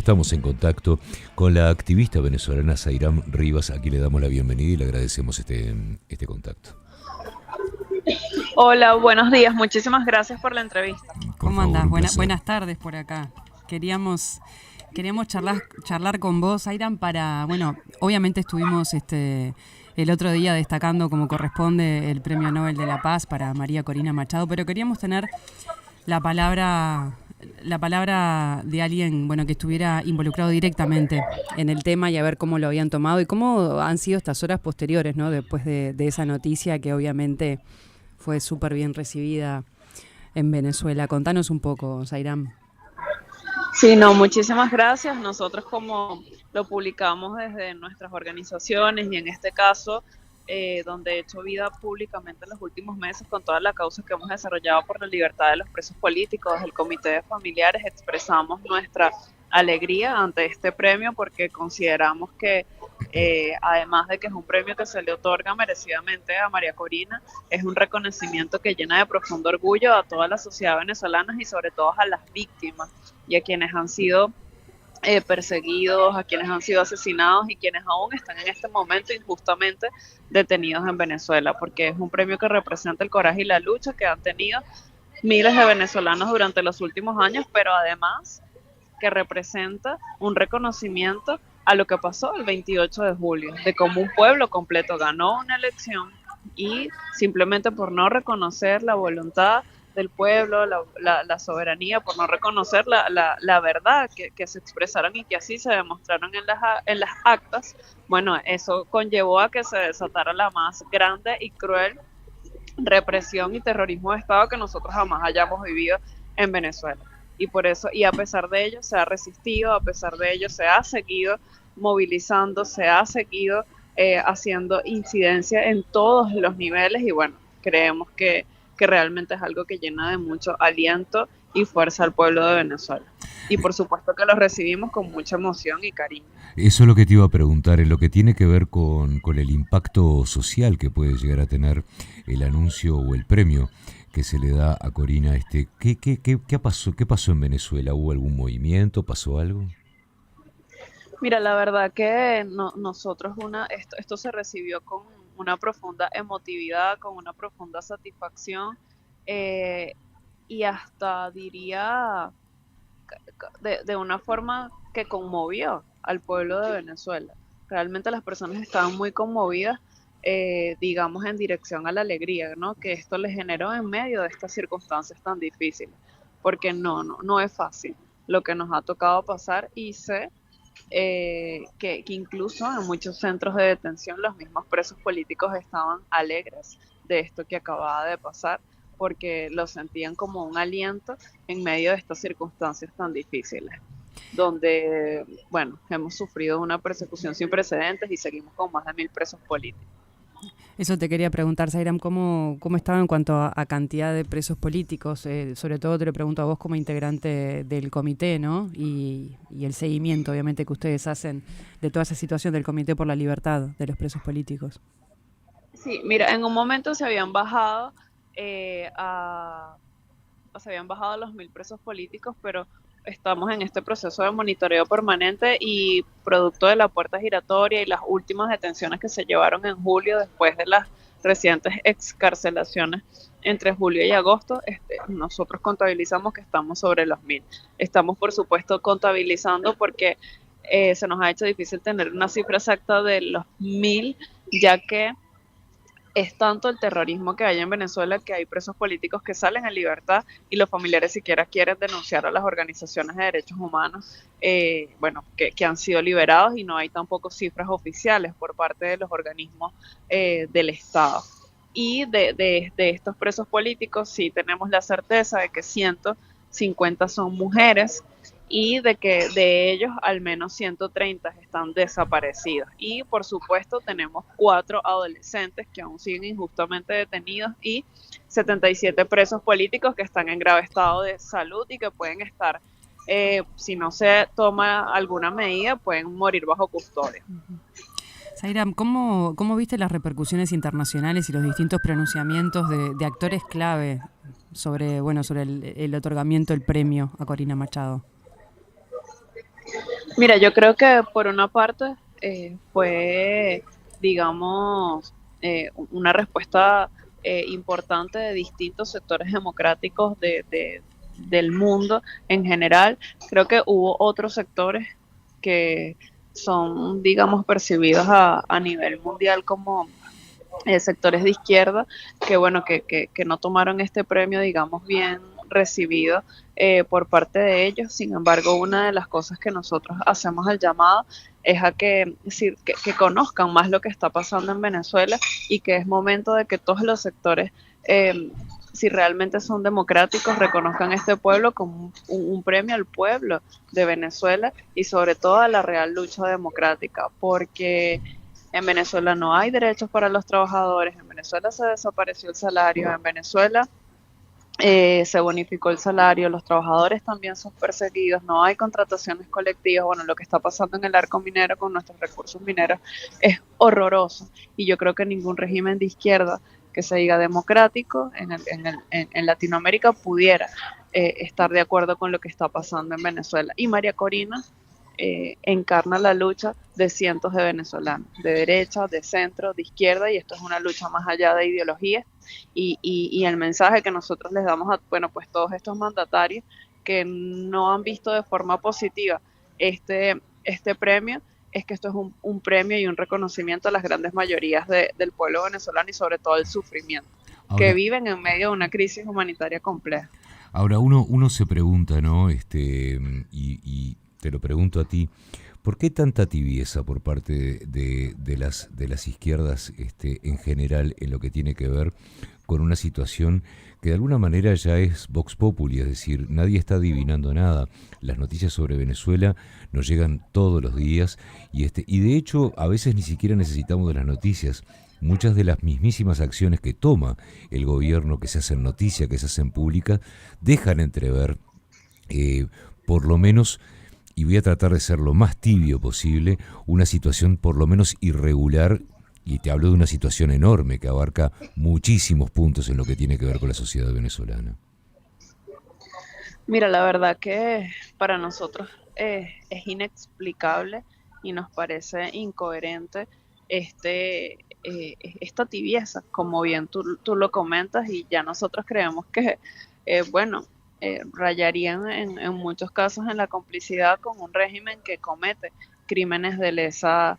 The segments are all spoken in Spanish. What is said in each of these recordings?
Estamos en contacto con la activista venezolana Zairam Rivas, a quien le damos la bienvenida y le agradecemos este contacto. Hola, buenos días. Muchísimas gracias por la entrevista. Por ¿Cómo favor, andás? un placer. Buenas tardes por acá. Queríamos charlar con vos, Airan, bueno, obviamente estuvimos el otro día destacando como corresponde el Premio Nobel de la Paz para María Corina Machado, pero queríamos tener la palabra, la palabra de alguien, bueno, que estuviera involucrado directamente en el tema y a ver cómo lo habían tomado y cómo han sido estas horas posteriores, ¿no? Después de esa noticia que obviamente fue súper bien recibida en Venezuela. Contanos un poco, Zairam. Sí, no, muchísimas gracias. Nosotros como lo publicamos desde nuestras organizaciones y en este caso, donde he hecho vida públicamente en los últimos meses con toda la causa que hemos desarrollado por la libertad de los presos políticos, desde el Comité de Familiares, expresamos nuestra alegría ante este premio porque consideramos que además de que es un premio que se le otorga merecidamente a María Corina, es un reconocimiento que llena de profundo orgullo a toda la sociedad venezolana y sobre todo a las víctimas y a quienes han sido perseguidos, a quienes han sido asesinados y quienes aún están en este momento injustamente detenidos en Venezuela, porque es un premio que representa el coraje y la lucha que han tenido miles de venezolanos durante los últimos años, pero además que representa un reconocimiento a lo que pasó el 28 de julio, de cómo un pueblo completo ganó una elección y simplemente por no reconocer la voluntad del pueblo, la soberanía, por no reconocer la verdad que se expresaron y que así se demostraron en las actas, bueno, eso conllevó a que se desatara la más grande y cruel represión y terrorismo de Estado que nosotros jamás hayamos vivido en Venezuela. Y por eso, y a pesar de ello, se ha resistido, a pesar de ello, se ha seguido movilizando, se ha seguido haciendo incidencia en todos los niveles y bueno, creemos que realmente es algo que llena de mucho aliento y fuerza al pueblo de Venezuela. Y por supuesto que lo recibimos con mucha emoción y cariño. Eso es lo que te iba a preguntar, en lo que tiene que ver con el impacto social que puede llegar a tener el anuncio o el premio que se le da a Corina. ¿Qué pasó en Venezuela? ¿Hubo algún movimiento? ¿Pasó algo? Mira, la verdad que nosotros esto se recibió con una profunda emotividad, con una profunda satisfacción eh, y hasta diría de una forma que conmovió al pueblo de Venezuela. Realmente las personas estaban muy conmovidas, digamos, en dirección a la alegría, ¿no? Que esto les generó en medio de estas circunstancias tan difíciles, porque no es fácil lo que nos ha tocado pasar y sé que incluso en muchos centros de detención los mismos presos políticos estaban alegres de esto que acababa de pasar porque lo sentían como un aliento en medio de estas circunstancias tan difíciles, donde, bueno, hemos sufrido una persecución sin precedentes y seguimos con más de 1000 presos políticos. Eso te quería preguntar, Zairam, ¿cómo estaba en cuanto a cantidad de presos políticos? Sobre todo te lo pregunto a vos como integrante del comité, ¿no? Y el seguimiento, obviamente, que ustedes hacen de toda esa situación del Comité por la Libertad de los Presos Políticos. Sí, mira, en un momento se habían bajado los 1000 presos políticos, pero estamos en este proceso de monitoreo permanente y producto de la puerta giratoria y las últimas detenciones que se llevaron en julio después de las recientes excarcelaciones entre julio y agosto, nosotros contabilizamos que estamos sobre los 1000. Estamos, por supuesto, contabilizando porque se nos ha hecho difícil tener una cifra exacta de los 1000, ya que es tanto el terrorismo que hay en Venezuela que hay presos políticos que salen en libertad y los familiares siquiera quieren denunciar a las organizaciones de derechos humanos, bueno, que han sido liberados y no hay tampoco cifras oficiales por parte de los organismos del Estado. Y de estos presos políticos sí tenemos la certeza de que 150 son mujeres y de que de ellos al menos 130 están desaparecidos. Y por supuesto tenemos 4 adolescentes que aún siguen injustamente detenidos y 77 presos políticos que están en grave estado de salud y que pueden estar, si no se toma alguna medida, pueden morir bajo custodia. Zairam, ¿cómo viste las repercusiones internacionales y los distintos pronunciamientos de actores clave sobre el otorgamiento del premio a Corina Machado? Mira, yo creo que por una parte fue, digamos, una respuesta importante de distintos sectores democráticos del mundo en general. Creo que hubo otros sectores que son, digamos, percibidos a nivel mundial como sectores de izquierda que bueno que no tomaron este premio digamos bien recibido por parte de ellos. Sin embargo, una de las cosas que nosotros hacemos el llamado es a que conozcan más lo que está pasando en Venezuela y que es momento de que todos los sectores si realmente son democráticos, reconozcan este pueblo como un premio al pueblo de Venezuela y sobre todo a la real lucha democrática, porque en Venezuela no hay derechos para los trabajadores, en Venezuela se desapareció el salario, en Venezuela se bonificó el salario, los trabajadores también son perseguidos, no hay contrataciones colectivas. Bueno, lo que está pasando en el arco minero con nuestros recursos mineros es horroroso y yo creo que ningún régimen de izquierda que se diga democrático en Latinoamérica pudiera estar de acuerdo con lo que está pasando en Venezuela. Y María Corina encarna la lucha de cientos de venezolanos, de derecha, de centro, de izquierda, y esto es una lucha más allá de ideologías y el mensaje que nosotros les damos a, bueno, pues todos estos mandatarios que no han visto de forma positiva este premio, es que esto es un premio y un reconocimiento a las grandes mayorías del pueblo venezolano y sobre todo el sufrimiento, que viven en medio de una crisis humanitaria compleja. Ahora uno se pregunta, ¿no? Y te lo pregunto a ti, ¿por qué tanta tibieza por parte de las izquierdas en general en lo que tiene que ver con una situación que de alguna manera ya es vox populi, es decir, nadie está adivinando nada? Las noticias sobre Venezuela nos llegan todos los días y de hecho a veces ni siquiera necesitamos de las noticias. Muchas de las mismísimas acciones que toma el gobierno, que se hacen noticia, que se hacen pública, dejan entrever, por lo menos, y voy a tratar de ser lo más tibio posible, una situación por lo menos irregular, y te hablo de una situación enorme que abarca muchísimos puntos en lo que tiene que ver con la sociedad venezolana. Mira, la verdad que para nosotros es inexplicable y nos parece incoherente esta tibieza, como bien tú lo comentas, y ya nosotros creemos que, bueno, rayarían en muchos casos en la complicidad con un régimen que comete crímenes de lesa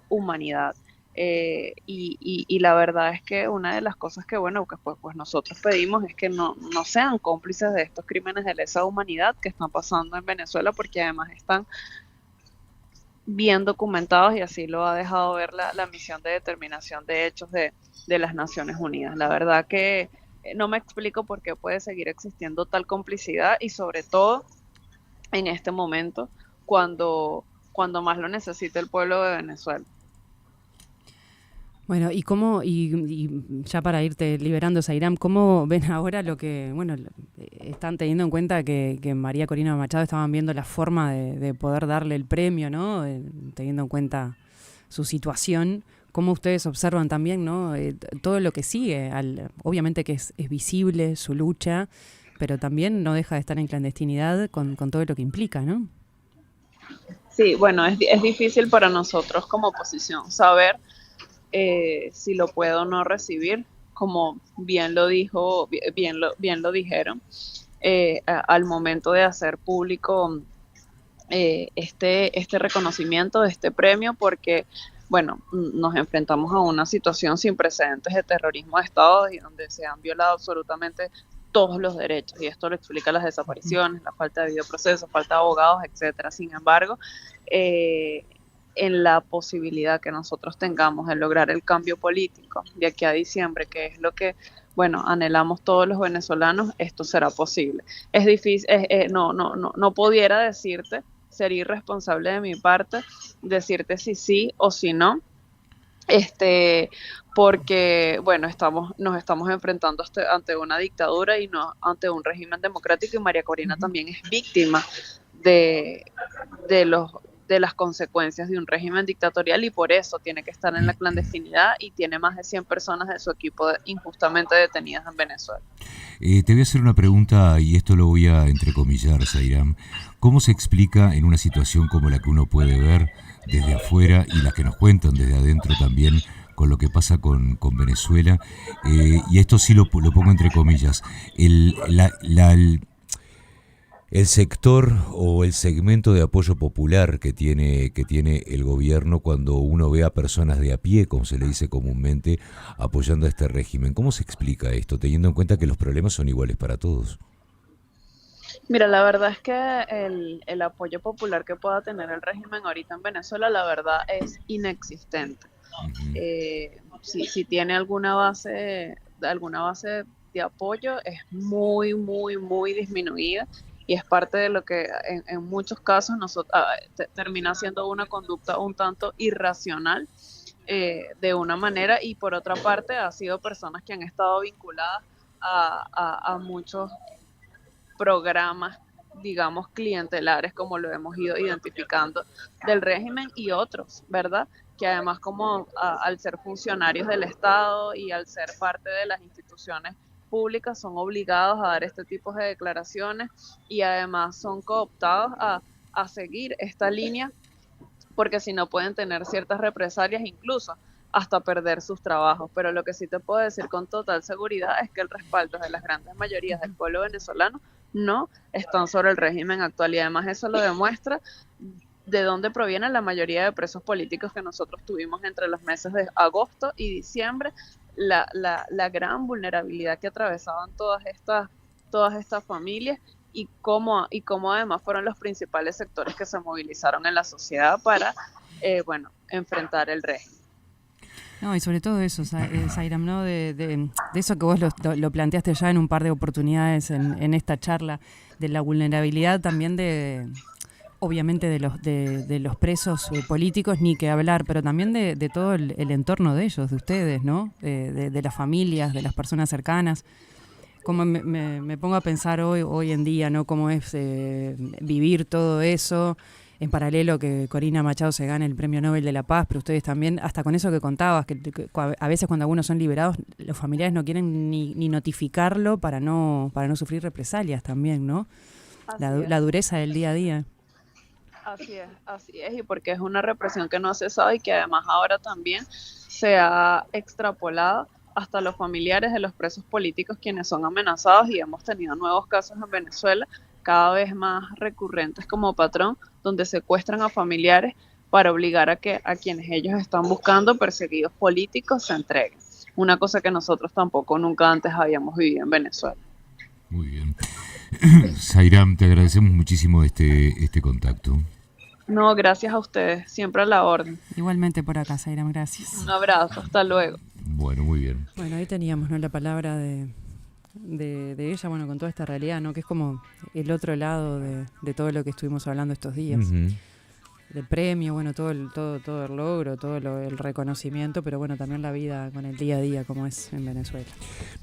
humanidad. Y la verdad es que una de las cosas que, bueno, que pues nosotros pedimos es que no sean cómplices de estos crímenes de lesa humanidad que están pasando en Venezuela, porque además están bien documentados y así lo ha dejado ver la misión de determinación de hechos de las Naciones Unidas. La verdad que no me explico por qué puede seguir existiendo tal complicidad y sobre todo en este momento cuando más lo necesita el pueblo de Venezuela. Bueno, y ya para irte liberando, Zairam, ¿cómo ven ahora lo que, bueno, están teniendo en cuenta que María Corina Machado estaban viendo la forma de poder darle el premio, ¿no? Teniendo en cuenta su situación, ¿cómo ustedes observan también, ¿no? Todo lo que sigue? Obviamente que es visible su lucha, pero también no deja de estar en clandestinidad con todo lo que implica, ¿no? Sí, bueno, es difícil para nosotros como oposición saber si lo puedo o no recibir, como bien lo dijeron al momento de hacer público este reconocimiento de este premio, porque bueno, nos enfrentamos a una situación sin precedentes de terrorismo de Estado y donde se han violado absolutamente todos los derechos, y esto lo explica las desapariciones, la falta de debido proceso, falta de abogados, etcétera. Sin embargo, en la posibilidad que nosotros tengamos de lograr el cambio político de aquí a diciembre, que es lo que, bueno, anhelamos todos los venezolanos, esto será posible. Es difícil, no pudiera decirte, sería irresponsable de mi parte decirte si sí o si no, porque, bueno, nos estamos enfrentando ante una dictadura y no ante un régimen democrático, y María Corina también es víctima de de las consecuencias de un régimen dictatorial, y por eso tiene que estar en la clandestinidad y tiene más de 100 personas de su equipo injustamente detenidas en Venezuela. Te voy a hacer una pregunta y esto lo voy a entrecomillar, Zairam. ¿Cómo se explica en una situación como la que uno puede ver desde afuera y las que nos cuentan desde adentro también con lo que pasa con Venezuela? Y esto sí lo pongo entre comillas. El sector o el segmento de apoyo popular que tiene el gobierno cuando uno ve a personas de a pie, como se le dice comúnmente, apoyando a este régimen. ¿Cómo se explica esto, teniendo en cuenta que los problemas son iguales para todos? Mira, la verdad es que el apoyo popular que pueda tener el régimen ahorita en Venezuela, la verdad es inexistente. Uh-huh. Si tiene alguna base de apoyo, es muy, muy, muy disminuida, y es parte de lo que en muchos casos termina siendo una conducta un tanto irracional, de una manera, y por otra parte ha sido personas que han estado vinculadas a muchos programas, digamos, clientelares, como lo hemos ido identificando, del régimen, y otros, ¿verdad? Que además, como al ser funcionarios del Estado y al ser parte de las instituciones públicas, son obligados a dar este tipo de declaraciones, y además son cooptados a seguir esta línea, porque si no pueden tener ciertas represalias, incluso hasta perder sus trabajos. Pero lo que sí te puedo decir con total seguridad es que el respaldo de las grandes mayorías del pueblo venezolano no están sobre el régimen actual, y además eso lo demuestra de dónde proviene la mayoría de presos políticos que nosotros tuvimos entre los meses de agosto y diciembre, la gran vulnerabilidad que atravesaban todas estas familias, y cómo además fueron los principales sectores que se movilizaron en la sociedad para enfrentar el régimen. No, y sobre todo eso, Zairam, ¿no? De eso que vos lo planteaste ya en un par de oportunidades en esta charla, de la vulnerabilidad también obviamente de los presos políticos, ni que hablar, pero también de todo el entorno de ellos, de ustedes, ¿no? De las familias, de las personas cercanas. Como me pongo a pensar hoy en día, ¿no? Cómo es vivir todo eso, en paralelo que Corina Machado se gane el Premio Nobel de la Paz, pero ustedes también, hasta con eso que contabas, que a veces cuando algunos son liberados, los familiares no quieren ni notificarlo para no sufrir represalias también, ¿no? La dureza del día a día. Así es, y porque es una represión que no ha cesado, y que además ahora también se ha extrapolado hasta los familiares de los presos políticos, quienes son amenazados, y hemos tenido nuevos casos en Venezuela, cada vez más recurrentes como patrón, donde secuestran a familiares para obligar a quienes ellos están buscando, perseguidos políticos, se entreguen. Una cosa que nosotros tampoco nunca antes habíamos vivido en Venezuela. Muy bien. Zairam, te agradecemos muchísimo este contacto. No, gracias a ustedes, siempre a la orden. Igualmente por acá, Zairam, gracias. Un abrazo, hasta luego. Bueno, muy bien. Bueno, ahí teníamos, ¿no?, la palabra de ella, bueno, con toda esta realidad, ¿no?, que es como el otro lado de todo lo que estuvimos hablando estos días. Uh-huh. Del premio, bueno, todo el logro, el reconocimiento, pero bueno, también la vida con el día a día como es en Venezuela.